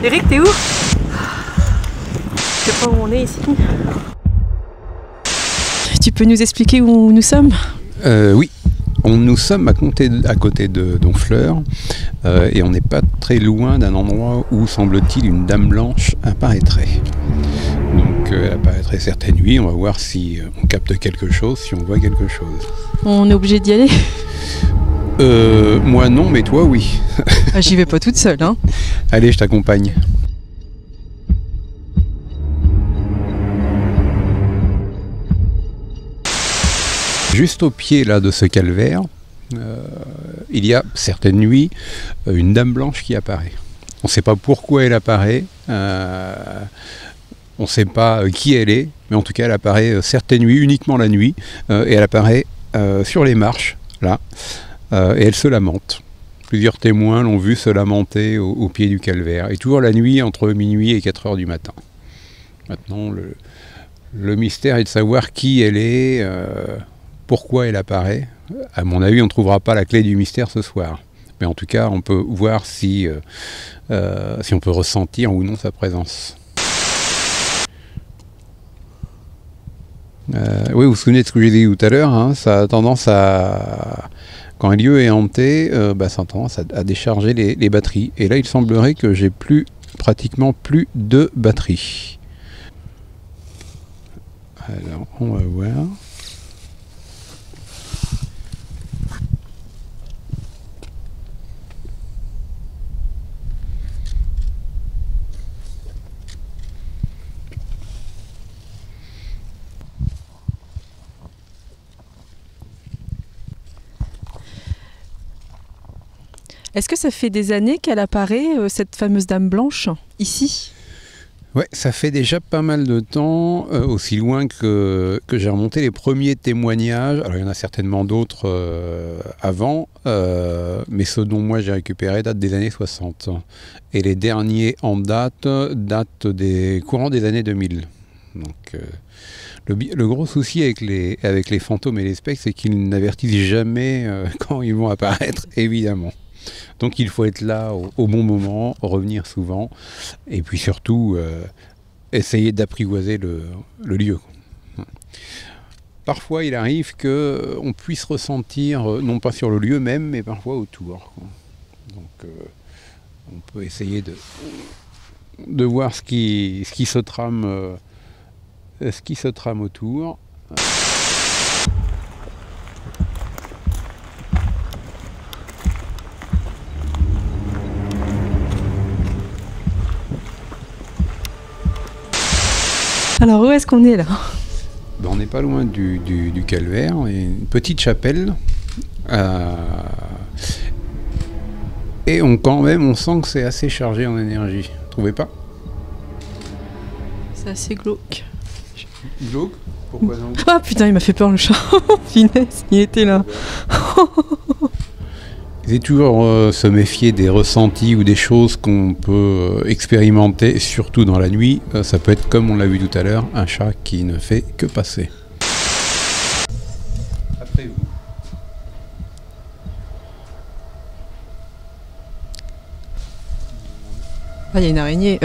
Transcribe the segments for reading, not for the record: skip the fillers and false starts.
Eric, t'es où? Je sais pas où on est ici. Tu peux nous expliquer où nous sommes? Oui, nous sommes à côté de Donfleur et on n'est pas très loin d'un endroit où, semble-t-il, une dame blanche apparaîtrait. Donc elle apparaîtrait certaines nuits, on va voir si on capte quelque chose, si on voit quelque chose. On est obligé d'y aller? Moi non, mais toi oui. Ah, j'y vais pas toute seule, hein. Allez, je t'accompagne. Juste au pied là de ce calvaire, il y a certaines nuits une dame blanche qui apparaît. On ne sait pas pourquoi elle apparaît, on ne sait pas qui elle est, mais en tout cas elle apparaît certaines nuits, uniquement la nuit, et elle apparaît sur les marches, là, et elle se lamente. Plusieurs témoins l'ont vu se lamenter au pied du calvaire, et toujours la nuit entre minuit et 4 heures du matin. Maintenant, le mystère est de savoir qui elle est, pourquoi elle apparaît. À mon avis, on ne trouvera pas la clé du mystère ce soir. Mais en tout cas, on peut voir si on peut ressentir ou non sa présence. Oui, vous vous souvenez de ce que j'ai dit tout à l'heure, hein, ça a tendance à... Quand un lieu est hanté, ça a tendance à décharger les batteries. Et là, il semblerait que j'ai pratiquement plus de batteries. Alors, on va voir... Est-ce que ça fait des années qu'elle apparaît, cette fameuse dame blanche, ici? Ouais, ça fait déjà pas mal de temps, aussi loin que j'ai remonté les premiers témoignages. Alors il y en a certainement d'autres avant, mais ceux dont moi j'ai récupéré datent des années 60. Et les derniers en datent des courants des années 2000. Donc le gros souci avec les fantômes et les spectres, c'est qu'ils n'avertissent jamais quand ils vont apparaître, évidemment. Donc il faut être là au bon moment, revenir souvent, et puis surtout essayer d'apprivoiser le lieu. Parfois il arrive qu'on puisse ressentir, non pas sur le lieu même, mais parfois autour. Donc on peut essayer de voir ce qui se trame autour. Alors où est-ce qu'on est là? On n'est pas loin du calvaire, et une petite chapelle. Et quand même, on sent que c'est assez chargé en énergie. Vous trouvez pas? C'est assez glauque. Glauque? Pourquoi donc? Ah putain, il m'a fait peur le chat. Finesse, il était là. C'est toujours se méfier des ressentis ou des choses qu'on peut expérimenter, surtout dans la nuit. Ça peut être, comme on l'a vu tout à l'heure, un chat qui ne fait que passer. Après vous. Ah, il y a une araignée.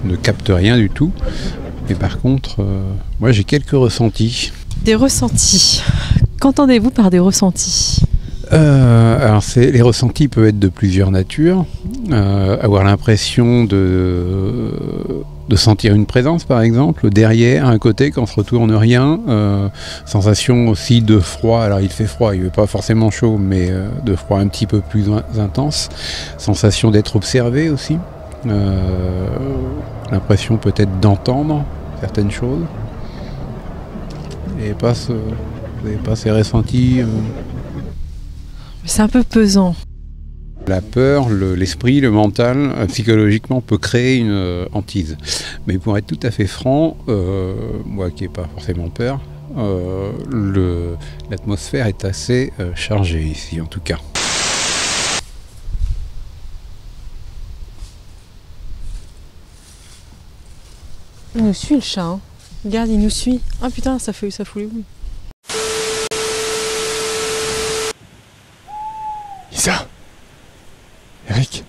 Ne capte rien du tout, mais par contre moi j'ai quelques ressentis. Des ressentis. Qu'entendez-vous par des ressentis? Alors les ressentis peuvent être de plusieurs natures. Avoir l'impression de sentir une présence par exemple, derrière, à un côté, quand on se retourne rien. Sensation aussi de froid, alors il fait froid, il ne fait pas forcément chaud, mais de froid un petit peu plus intense. Sensation d'être observé aussi. L'impression peut-être d'entendre certaines choses. Et vous n'avez pas ces ressentis C'est un peu pesant. La peur, l'esprit, le mental, psychologiquement peut créer une hantise. Mais pour être tout à fait franc, moi qui n'ai pas forcément peur, l'atmosphère est assez chargée ici en tout cas. Il nous suit le chat. Hein. Regarde, il nous suit. Ah putain, ça fout les boules. Isa, Eric.